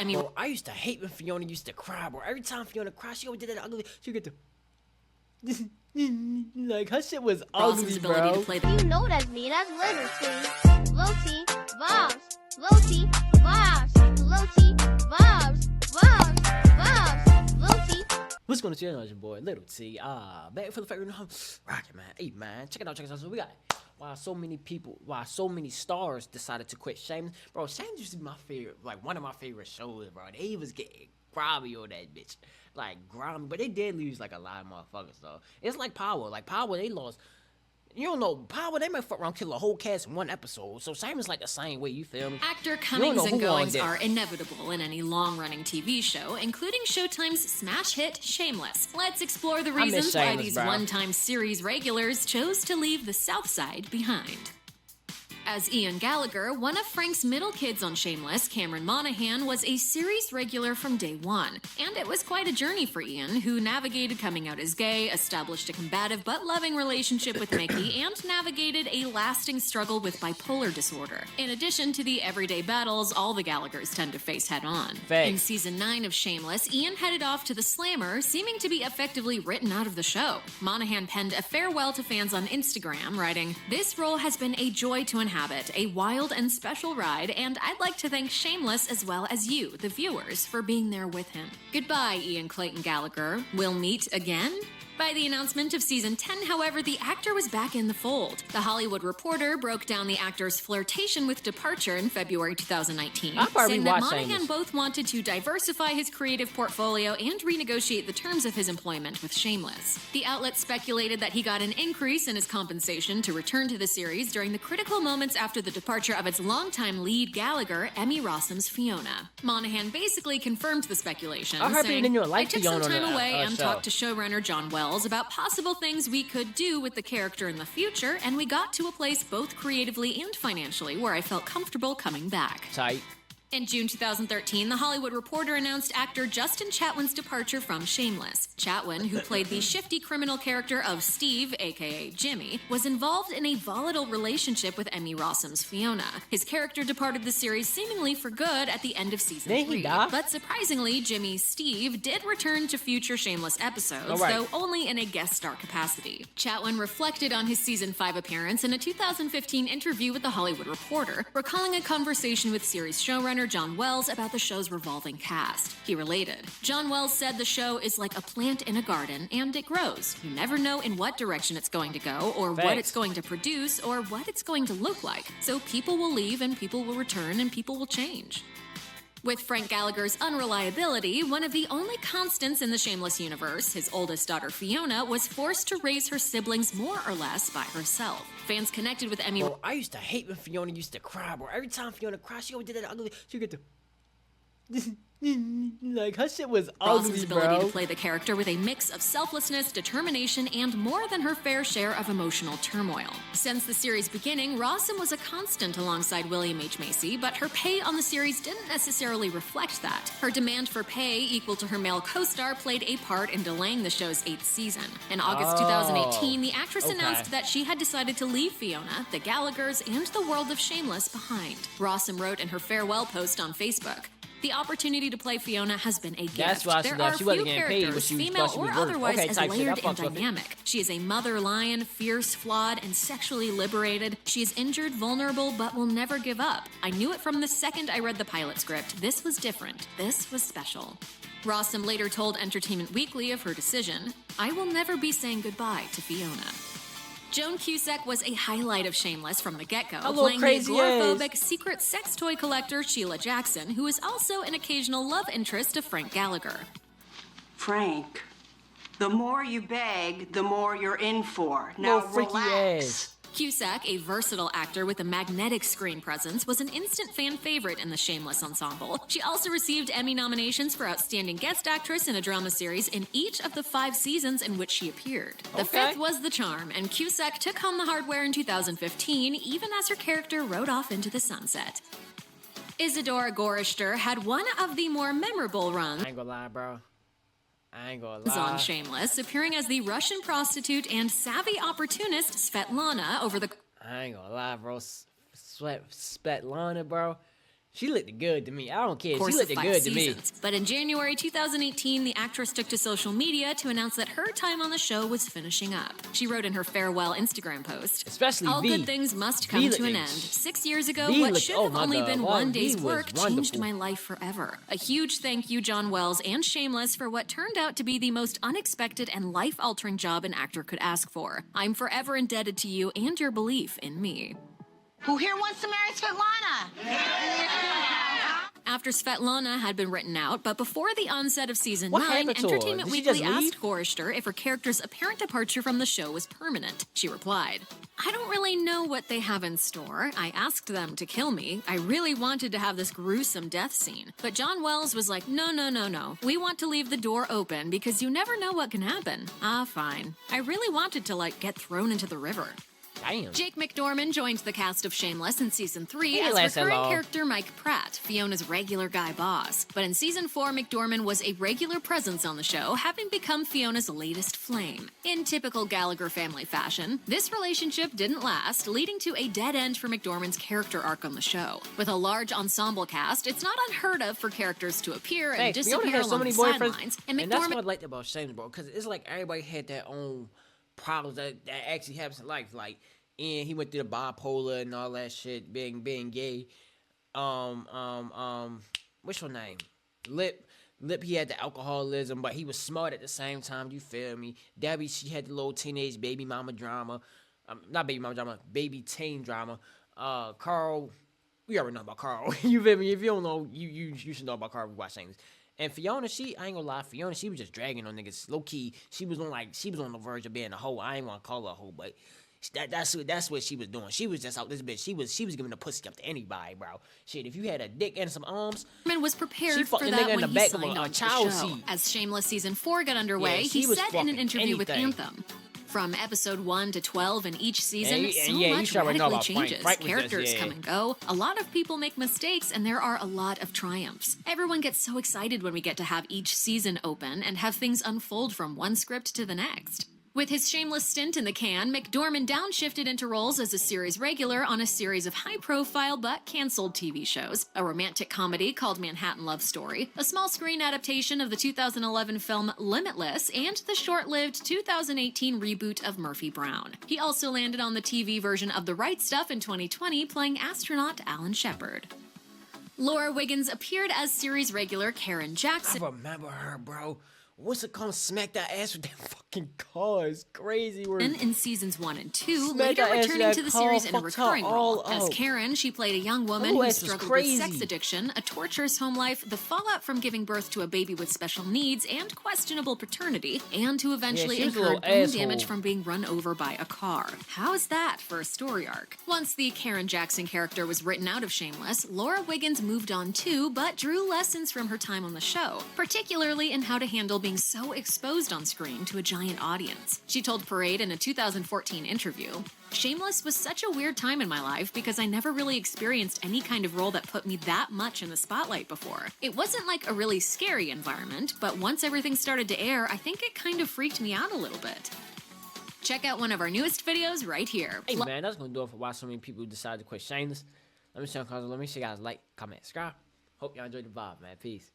Emmy. Bro, I used to hate when Fiona used to cry, bro. Every time Fiona cried, she always did that ugly. She would get the like her shit was ugly, ability bro. to play the You know that's me, that's Little T, Vibes, Little T, Vibes, Little T, Vibes, Little T. What's going on, your boy, Little T. Back for the fact, rocket, man. Hey, man, check it out. So we got why so many stars decided to quit Shameless. Bro, Shameless used to be my favorite, like one of my favorite shows, bro. They was getting grimy on that bitch. Like, grimy, but they did lose, like, a lot of motherfuckers, though. It's like Power. Like, Power, they lost. You don't know, Power, they might fuck around kill a whole cast in one episode. So Shameless like the same way, you feel me? actor comings and goings are inevitable in any long-running TV show, including Showtime's smash hit Shameless. Let's explore the reasons why these one-time series regulars chose to leave the South Side behind. As Ian Gallagher, one of Frank's middle kids on Shameless, Cameron Monaghan, was a series regular from day one. And it was quite a journey for Ian, who navigated coming out as gay, established a combative but loving relationship with Mickey, and navigated a lasting struggle with bipolar disorder. In addition to the everyday battles all the Gallaghers tend to face head-on. In season 9 of Shameless, Ian headed off to the slammer, seeming to be effectively written out of the show. Monaghan penned a farewell to fans on Instagram, writing, "This role has been a joy to inhabit, a wild and special ride, and I'd like to thank Shameless as well as you, the viewers, for being there with him. Goodbye, Ian Clayton Gallagher. We'll meet again?" By the announcement of season 10, however, the actor was back in the fold. The Hollywood Reporter broke down the actor's flirtation with departure in February 2019, saying that Monaghan both wanted to diversify his creative portfolio and renegotiate the terms of his employment with Shameless. The outlet speculated that he got an increase in his compensation to return to the series during the critical moments after the departure of its longtime lead Gallagher, Emmy Rossum's Fiona. Monaghan basically confirmed the speculation, saying, "I took some time away and talked to showrunner John Wells about possible things we could do with the character in the future, and we got to a place both creatively and financially where I felt comfortable coming back." Tight. In June 2013, The Hollywood Reporter announced actor Justin Chatwin's departure from Shameless. Chatwin, who played the shifty criminal character of Steve, aka Jimmy, was involved in a volatile relationship with Emmy Rossum's Fiona. His character departed the series seemingly for good at the end of season 3. But surprisingly, Jimmy Steve did return to future Shameless episodes, though only in a guest star capacity. Chatwin reflected on his season 5 appearance in a 2015 interview with The Hollywood Reporter, recalling a conversation with series showrunner John Wells about the show's revolving cast. He related, "John Wells said the show is like a plant in a garden, and it grows. You never know in what direction it's going to go, or what it's going to produce, or what it's going to look like. So people will leave, and people will return, and people will change." With Frank Gallagher's unreliability, one of the only constants in the Shameless universe, his oldest daughter Fiona, was forced to raise her siblings more or less by herself. Fans connected with Emmy. Bro, I used to hate when Fiona used to cry, bro. Every time Fiona cried, she always did that ugly. She would get the like her shit was ugly, bro. Ability to play the character with a mix of selflessness, determination, and more than her fair share of emotional turmoil. Since the series' beginning, Rossum was a constant alongside William H. Macy, but her pay on the series didn't necessarily reflect that. Her demand for pay equal to her male co-star played a part in delaying the show's 8th season. In August 2018, the actress announced that she had decided to leave Fiona, the Gallaghers, and the world of Shameless behind. Rossum wrote in her farewell post on Facebook, "The opportunity to play Fiona has been a gift. There are few characters, female or otherwise, as layered and dynamic. She is a mother lion, fierce, flawed, and sexually liberated. She is injured, vulnerable, but will never give up. I knew it from the second I read the pilot script. This was different. This was special." Rossum later told Entertainment Weekly of her decision, "I will never be saying goodbye to Fiona." Joan Cusack was a highlight of Shameless from the get-go, playing the agoraphobic secret sex toy collector Sheila Jackson, who is also an occasional love interest of Frank Gallagher. "Frank, the more you beg, the more you're in for. Now relax." Cusack, a versatile actor with a magnetic screen presence, was an instant fan favorite in the Shameless ensemble. She also received Emmy nominations for Outstanding Guest Actress in a Drama Series in each of the 5 seasons in which she appeared. The 5th was the charm, and Cusack took home the hardware in 2015, even as her character rode off into the sunset. Isadora Gorister had one of the more memorable runs. I ain't gonna lie, bro. I ain't gonna lie. On Shameless, appearing as the Russian prostitute and savvy opportunist Svetlana over the... I ain't gonna lie, bro. Svetlana, bro. She looked good to me. I don't care. She Course looked of 5 good to seasons. me. But in January 2018, the actress took to social media to announce that her time on the show was finishing up. She wrote in her farewell Instagram post, Especially all V. good things must come to an end. 6 years ago, what should have only been one day's work changed my life forever. A huge thank you, John Wells and Shameless, for what turned out to be the most unexpected and life-altering job an actor could ask for. I'm forever indebted to you and your belief in me. Who here wants to marry Svetlana? After Svetlana had been written out, but before the onset of season What 9, happened to her? Entertainment Did she Weekly just leave? asked Forrester if her character's apparent departure from the show was permanent. She replied, I don't really know what they have in store. I asked them to kill me. I really wanted to have this gruesome death scene. But John Wells was like, no. We want to leave the door open because you never know what can happen. Ah, fine. I really wanted to, get thrown into the river. Damn. Jake McDorman joined the cast of Shameless in Season 3 as recurring character Mike Pratt, Fiona's regular guy boss. But in Season 4, McDorman was a regular presence on the show, having become Fiona's latest flame. In typical Gallagher family fashion, this relationship didn't last, leading to a dead end for McDorman's character arc on the show. With a large ensemble cast, it's not unheard of for characters to appear and disappear along the sidelines. And that's what I liked about Shameless, bro, because it's like everybody had their own problems that actually happens in life. Like, and he went through the bipolar and all that shit, being gay. What's your name? Lip, he had the alcoholism, but he was smart at the same time. You feel me? Debbie, she had the little teenage baby mama drama. Not baby mama drama, baby teen drama. Carl, we already know about Carl. You feel me? If you don't know, you should know about Carl. We watch things. And Fiona, I ain't gonna lie, Fiona, she was just dragging on niggas. Low key, she was on the verge of being a hoe. I ain't wanna call her a hoe, but that's what she was doing. She was just out this bitch. She was giving the pussy up to anybody, bro. Shit, if you had a dick and some arms, was prepared for that when he signed on the show. As Shameless Season 4 got underway, he said in an interview with Anthem, from episode 1 to 12 in each season, much radically changes. Characters come and go. A lot of people make mistakes, and there are a lot of triumphs. Everyone gets so excited when we get to have each season open and have things unfold from one script to the next. With his Shameless stint in the can, McDorman downshifted into roles as a series regular on a series of high-profile but canceled TV shows, a romantic comedy called Manhattan Love Story, a small-screen adaptation of the 2011 film Limitless, and the short-lived 2018 reboot of Murphy Brown. He also landed on the TV version of The Right Stuff in 2020, playing astronaut Alan Shepard. Laura Wiggins appeared as series regular Karen Jackson. I remember her, bro. What's it called? Smack that ass with that fucking car. It's crazy. In seasons 1 and 2, later returning to the series in a recurring role. As Karen, she played a young woman who struggled with sex addiction, a torturous home life, the fallout from giving birth to a baby with special needs, and questionable paternity, and who eventually incurred brain damage from being run over by a car. How's that for a story arc? Once the Karen Jackson character was written out of Shameless, Laura Wiggins moved on too, but drew lessons from her time on the show, particularly in how to handle being so exposed on screen to a giant audience. She told Parade in a 2014 interview, Shameless was such a weird time in my life because I never really experienced any kind of role that put me that much in the spotlight before. It wasn't like a really scary environment, but once everything started to air, I think it kind of freaked me out a little bit. Check out one of our newest videos right here. Hey man, that's gonna do it for why so many people decide to quit Shameless. Let me see you guys like, comment, subscribe. Hope y'all enjoyed the vibe, man. Peace.